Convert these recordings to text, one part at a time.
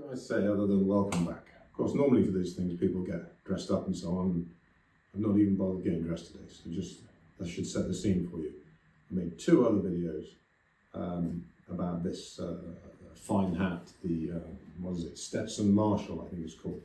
What can I say other than welcome back? Of course, normally for these things, people get dressed up and so on. I've not even bothered getting dressed today, so that should set the scene for you. I made two other videos about this fine hat, the, what is it, Stetson Marshall, I think it's called.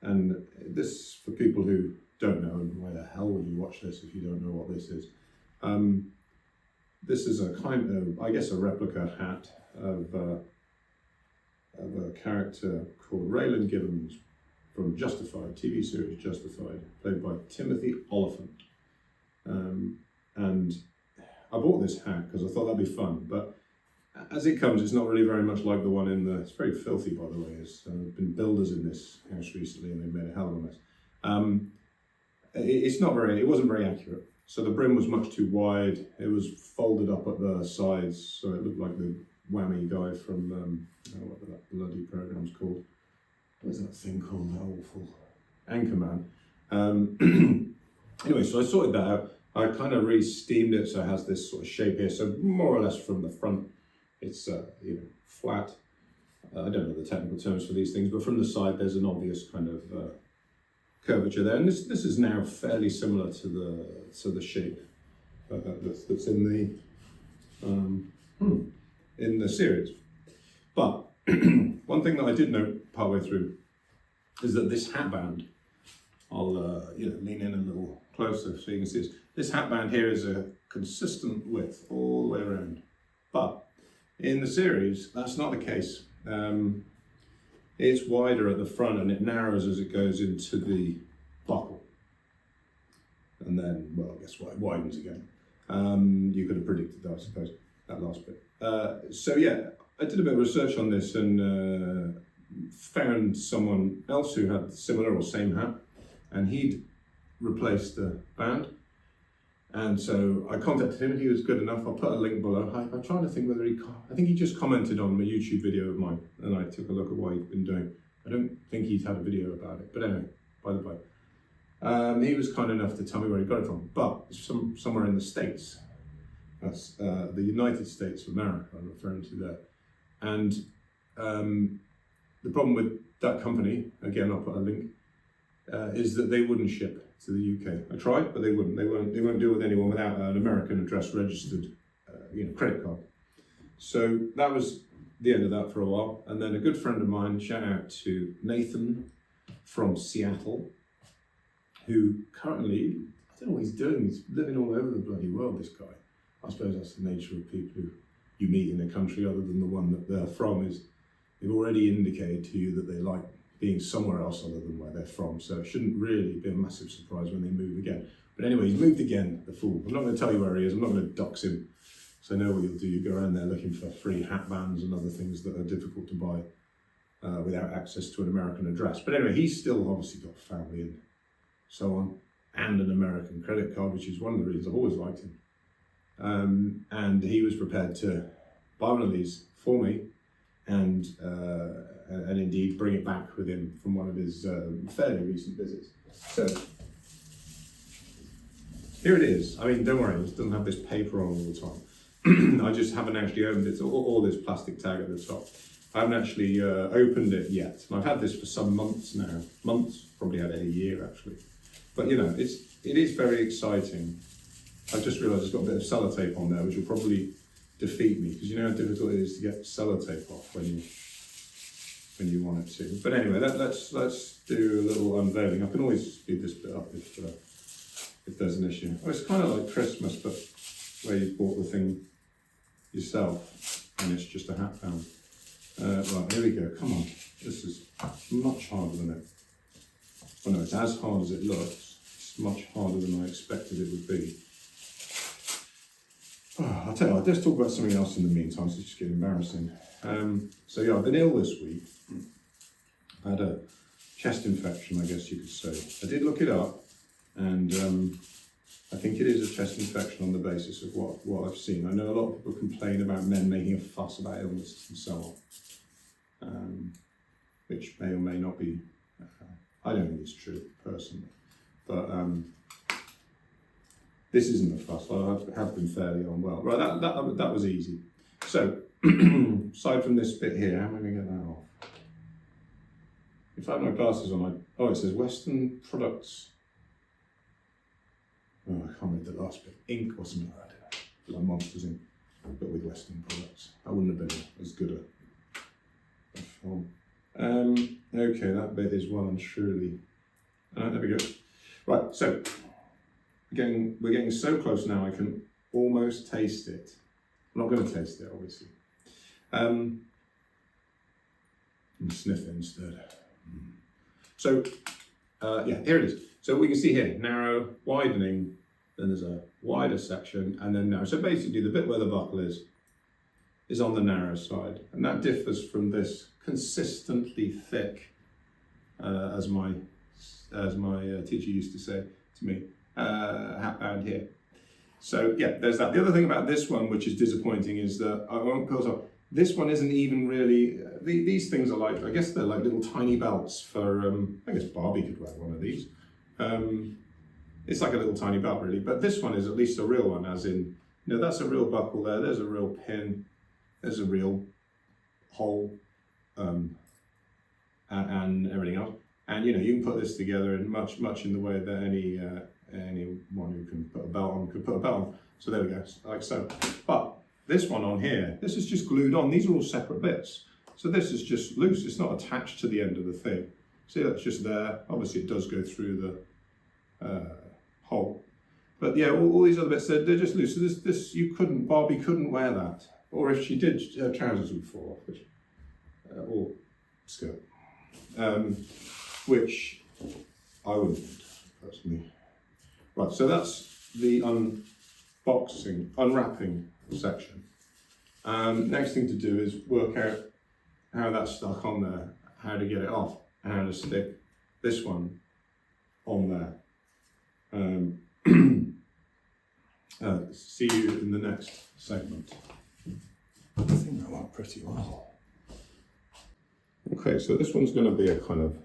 And this, for people who don't know, and why the hell would you watch this if you don't know what this is? This is a kind of, I guess, a replica hat of a character called Raylan Givens from Justified, TV series Justified, played by Timothy Olyphant. And I bought this hat because I thought that'd be fun, but as it comes, it's not really very much like the one in the, it's very filthy by the way, there's been builders in this house recently and they've made a hell of a mess. It wasn't very accurate. So the brim was much too wide, it was folded up at the sides, so it looked like the whammy guy from, what that bloody program's called. What is that thing called, that awful? Anchorman. Anyway, so I sorted that out. I kind of re-steamed it so it has this sort of shape here. So more or less from the front, it's flat. I don't know the technical terms for these things, but from the side there's an obvious kind of curvature there. And this is now fairly similar to the shape that's in the series. But one thing that I did note partway through is that this hatband, I'll lean in a little closer so you can see this hatband here is a consistent width all the way around. But in the series, that's not the case. It's wider at the front and it narrows as it goes into the buckle. And then, well, guess what, it widens again. You could have predicted that, I suppose, that last bit. So yeah, I did a bit of research on this and found someone else who had similar or same hat, and he'd replaced the band. And so I contacted him and he was good enough. I'll put a link below. I'm trying to think whether I think he just commented on a YouTube video of mine and I took a look at what he'd been doing. I don't think he'd had a video about it, but anyway, by the way. He was kind enough to tell me where he got it from, but it's somewhere in the States. That's the United States of America I'm referring to there. And the problem with that company, again I'll put a link, is that they wouldn't ship to the UK. I tried, but they wouldn't. They won't deal with anyone without an American address registered, credit card. So that was the end of that for a while. And then a good friend of mine, shout out to Nathan from Seattle, who currently, I don't know what he's doing. He's living all over the bloody world, this guy. I suppose that's the nature of people who you meet in a country other than the one that they're from, is they've already indicated to you that they like being somewhere else other than where they're from. So it shouldn't really be a massive surprise when they move again. But anyway, he's moved again, the fool. I'm not going to tell you where he is. I'm not going to dox him. So I know what you'll do. You go around there looking for free hat bands and other things that are difficult to buy without access to an American address. But anyway, he's still obviously got family and so on, and an American credit card, which is one of the reasons I've always liked him. And he was prepared to buy one of these for me and indeed bring it back with him from one of his fairly recent visits. So here it is. I mean, don't worry, it doesn't have this paper on all the time. I just haven't actually opened it. It's all this plastic tag at the top. I haven't actually opened it yet. And I've had this for some months now. Months, probably had it a year actually. But it is very exciting. I've just realised it's got a bit of sellotape on there, which will probably defeat me, because you know how difficult it is to get sellotape off when you want it to. But anyway, let's do a little unveiling. I can always speed this bit up if there's an issue. Oh, it's kind of like Christmas, but where you bought the thing yourself and it's just a hat band. Right, here we go. Come on, this is much harder than it. Well, no, it's as hard as it looks. It's much harder than I expected it would be. Oh, I'll tell you what, let's talk about something else in the meantime, so it's just getting embarrassing. So yeah, I've been ill this week. I had a chest infection, I guess you could say. I did look it up, and I think it is a chest infection on the basis of what I've seen. I know a lot of people complain about men making a fuss about illnesses and so on, which may or may not be, I don't think it's true, personally. But this isn't a fuss. I have been fairly unwell. Right, that was easy. So, aside from this bit here, how am I going to get that off? if I have my glasses on, it says Western products. Oh, I can't read the last bit. Ink or something like that. Like Monsters Inc. But with Western products. That wouldn't have been as good a film. Okay, that bit is well and truly. There we go. Right, so we're getting so close now I can almost taste it. I'm not going to taste it, obviously. And sniff it instead. So, yeah, here it is. So we can see here, narrow, widening, then there's a wider section, and then narrow. So basically the bit where the buckle is on the narrow side. And that differs from this consistently thick, as my teacher used to say to me, hatband here. So yeah, there's that. The other thing about this one, which is disappointing, is that I won't put up. This one isn't even really. These things are like, I guess they're like little tiny belts for. I guess Barbie could wear one of these. It's like a little tiny belt, really. But this one is at least a real one, as in, that's a real buckle there. There's a real pin. There's a real hole, and everything else. And you can put this together in much in the way that anyone who can put a belt on could put a belt on. So there we go, like so. But this one on here, this is just glued on. These are all separate bits. So this is just loose. It's not attached to the end of the thing. See, that's just there. Obviously, it does go through the hole. But yeah, all these other bits, they're just loose. So this Barbie couldn't wear that. Or if she did, her trousers would fall off, or skirt. Which I wouldn't, personally. Right, so that's the unwrapping section. Next thing to do is work out how that's stuck on there, how to get it off, and how to stick this one on there. See you in the next segment. I think that went pretty well. Okay, so this one's going to be a kind of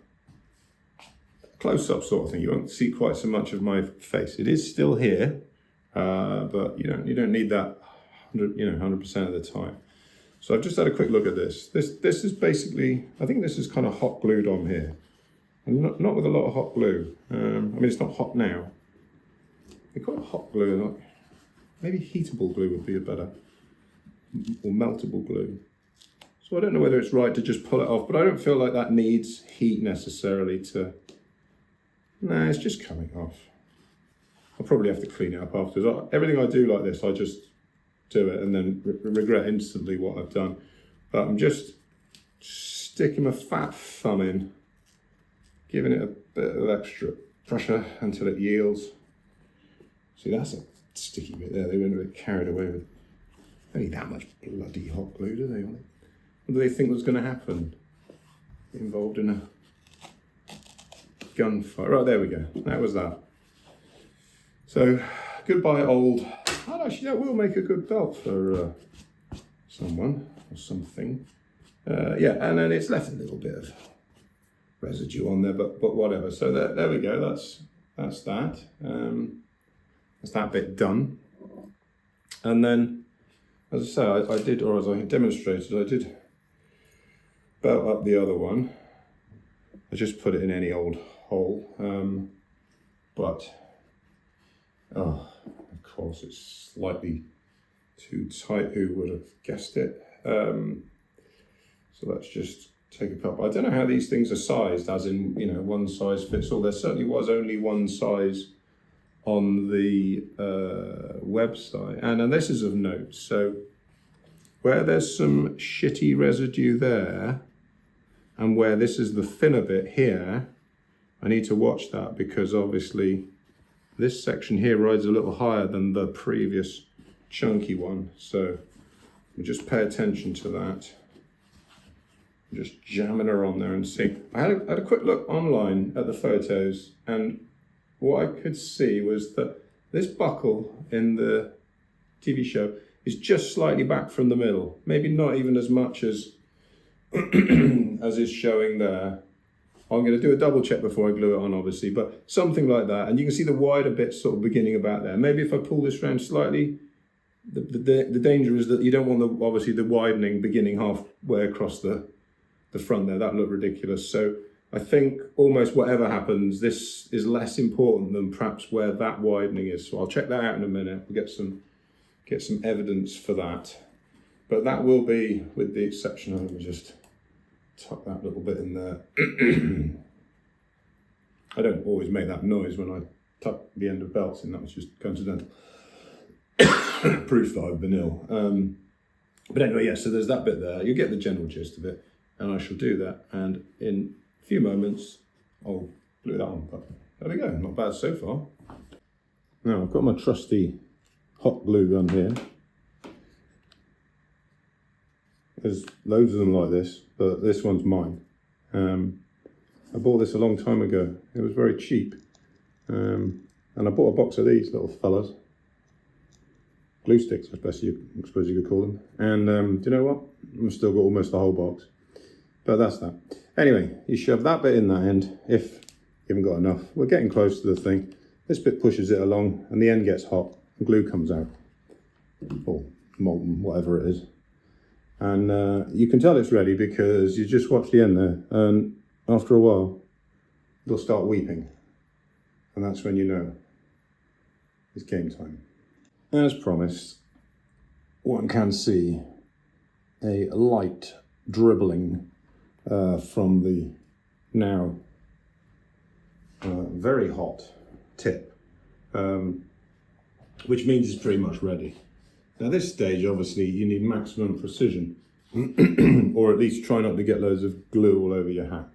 close-up sort of thing. You won't see quite so much of my face. It is still here, but you don't need that 100% of the time. So I've just had a quick look at this. This is basically, I think this is kind of hot glued on here, and not with a lot of hot glue. I mean, it's not hot now. They call it hot glue, like maybe heatable glue would be a better, or meltable glue. So I don't know whether it's right to just pull it off, but I don't feel like that needs heat necessarily to. No, it's just coming off. I'll probably have to clean it up afterwards. Everything I do like this, I just do it and then regret instantly what I've done. But I'm just sticking my fat thumb in, giving it a bit of extra pressure until it yields. See, that's a sticky bit there. They went a bit carried away with. Don't need that much bloody hot glue, do they? What do they think was going to happen? Get involved in a gunfight. Right, there we go. That was that. So, goodbye, old. Actually, that will make a good belt for someone or something. Yeah, and then it's left a little bit of residue on there, but whatever. So there we go. That's that. That's that bit done. And then, as I say, I did, or as I demonstrated, I did belt up the other one. I just put it in any old hole, but of course it's slightly too tight. Who would have guessed it? So let's just take a couple. I don't know how these things are sized, as in, one size fits all. There certainly was only one size on the website, and this is of note. So where there's some shitty residue there, and where this is the thinner bit here, I need to watch that, because obviously this section here rides a little higher than the previous chunky one. So we'll just pay attention to that. I'm just jamming her on there and see. I had a quick look online at the photos, and what I could see was that this buckle in the TV show is just slightly back from the middle. Maybe not even as much as as is showing there. I'm going to do a double check before I glue it on, obviously, but something like that. And you can see the wider bit sort of beginning about there. Maybe if I pull this around slightly, the danger is that you don't want obviously the widening beginning halfway across the front there. That looked ridiculous. So I think almost whatever happens, this is less important than perhaps where that widening is. So I'll check that out in a minute. We'll get some evidence for that. But that will be, with the exception of, let me just tuck that little bit in there. I don't always make that noise when I tuck the end of belts in, that was just coincidental. Proof that I've been ill. But anyway, yeah, so there's that bit there. You get the general gist of it, and I shall do that. And in a few moments, I'll glue that on. But there we go, not bad so far. Now, I've got my trusty hot glue gun here. There's loads of them like this, but this one's mine. I bought this a long time ago. It was very cheap. And I bought a box of these little fellas. Glue sticks, I suppose you could call them. And do you know what? I've still got almost the whole box. But that's that. Anyway, you shove that bit in that end, if you haven't got enough. We're getting close to the thing. This bit pushes it along, and the end gets hot, and glue comes out. Or molten, whatever it is. And you can tell it's ready because you just watch the end there, and after a while, it'll start weeping. And that's when you know it's game time. As promised, one can see a light dribbling from the now very hot tip, which means it's pretty much ready. Now this stage, obviously, you need maximum precision, or at least try not to get loads of glue all over your hat.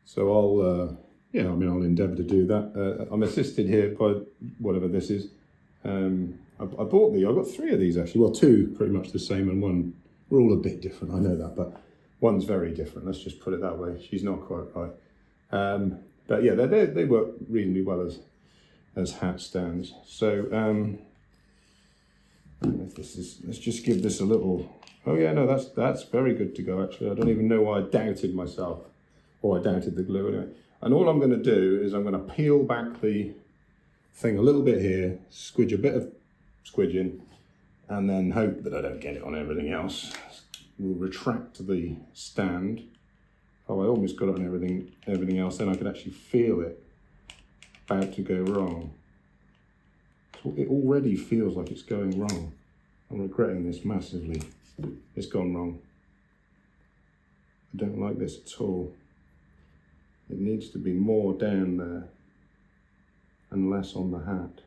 So I'll endeavour to do that. I'm assisted here by whatever this is. I bought I got 3 of these actually. Well, 2 pretty much the same, and 1, we're all a bit different, I know that, but one's very different. Let's just put it that way. She's not quite right. But yeah, they work reasonably well as hat stands. So if this is, let's just give this a little. Oh yeah, no, that's very good to go actually. I don't even know why I doubted myself, or I doubted the glue anyway. And all I'm going to do is I'm going to peel back the thing a little bit here, squidge a bit of squidge in, and then hope that I don't get it on everything else. We'll retract the stand. Oh, I almost got it on everything else. Then I could actually feel it about to go wrong. So it already feels like it's going wrong. I'm regretting this massively. It's gone wrong. I don't like this at all. It needs to be more down there and less on the hat.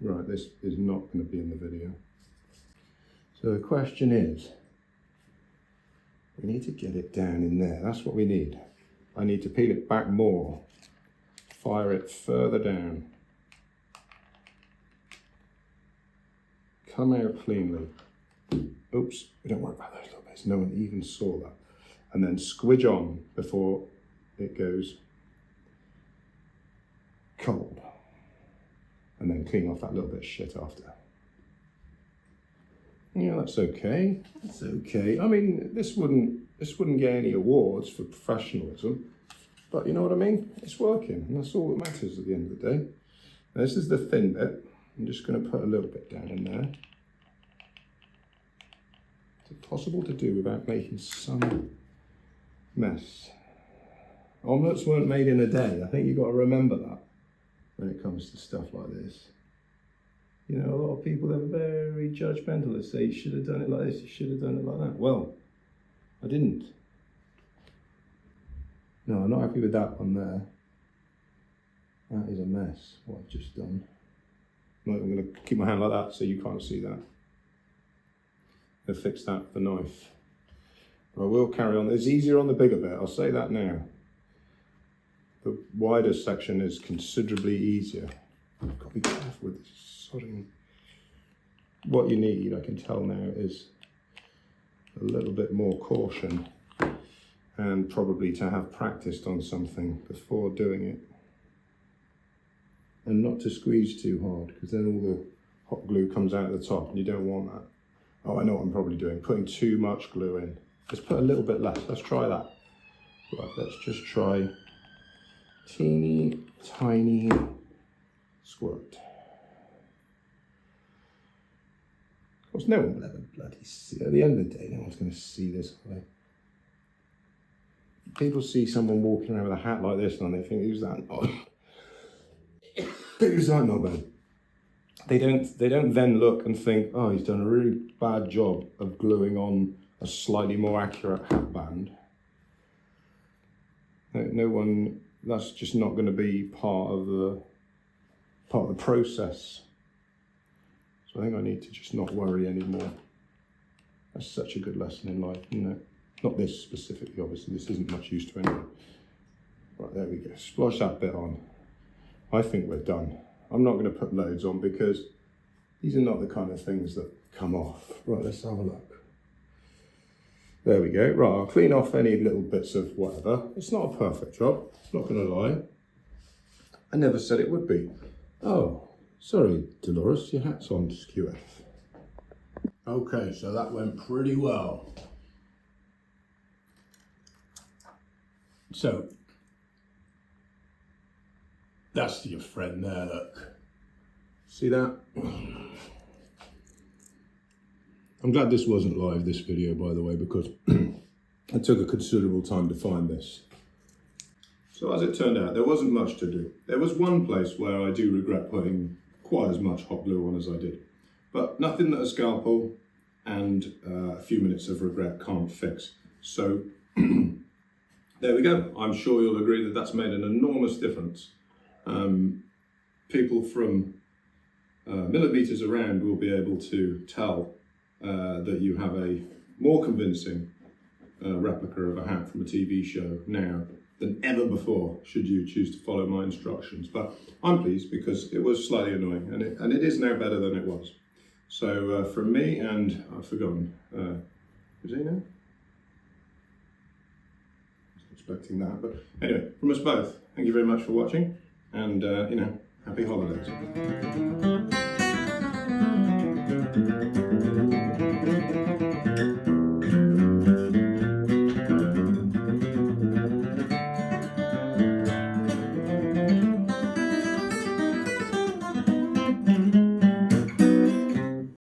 Right, this is not going to be in the video. So the question is, we need to get it down in there. That's what we need. I need to peel it back more, fire it further down, come out cleanly. Oops, we don't worry about those little bits. No one even saw that. And then squidge on before it goes cold. And then clean off that little bit of shit after. Yeah, that's okay. That's okay. I mean, this wouldn't get any awards for professionalism, but you know what I mean? It's working, and that's all that matters at the end of the day. Now, this is the thin bit. I'm just going to put a little bit down in there. Is it possible to do without making some mess? Omelettes weren't made in a day. I think you've got to remember that when it comes to stuff like this. You know, a lot of people, they're very judgmental. They say, you should have done it like this, you should have done it like that. Well, I didn't. No, I'm not happy with that one there. That is a mess, what I've just done. I'm going to keep my hand like that so you can't see that. I'll fix that with the knife. But I will carry on. It's easier on the bigger bit, I'll say that now. The wider section is considerably easier. I've got to be careful with this. What you need, I can tell now, is a little bit more caution and probably to have practiced on something before doing it, and not to squeeze too hard, because then all the hot glue comes out at the top and you don't want that. Oh, I know what I'm probably doing, putting too much glue in. Let's put a little bit less. Let's try that. Right, let's just try teeny tiny squirt. Of course, no one will ever bloody see. At the end of the day, no one's one's going to see this, are they? People see someone walking around with a hat like this and they think, who's that knob? Who's that knobhead? They don't then look and think, oh, he's done a really bad job of gluing on a slightly more accurate hatband. No one, that's just not going to be part of the process. So I think I need to just not worry anymore. That's such a good lesson in life, isn't it? Not this specifically, obviously, this isn't much use to anyone. Right, there we go, splash that bit on. I think we're done. I'm not going to put loads on because these are not the kind of things that come off. Right, let's have a look. There we go. Right, I'll clean off any little bits of whatever. It's not a perfect job, not going to lie. I never said it would be. Oh, sorry, Dolores, your hat's on skew. Okay, so that went pretty well. So, that's your friend there, look. See that? I'm glad this wasn't live, this video, by the way, because it took a considerable time to find this. So as it turned out, there wasn't much to do. There was one place where I do regret putting quite as much hot glue on as I did, but nothing that a scalpel and a few minutes of regret can't fix. So there we go. I'm sure you'll agree that that's made an enormous difference. People from millimeters around will be able to tell that you have a more convincing replica of a hat from a TV show now than ever before, should you choose to follow my instructions. But I'm pleased because it was slightly annoying, and it is now better than it was. So from me, and I've forgotten, is he now? Expecting that, but anyway, from us both, thank you very much for watching, and happy holidays.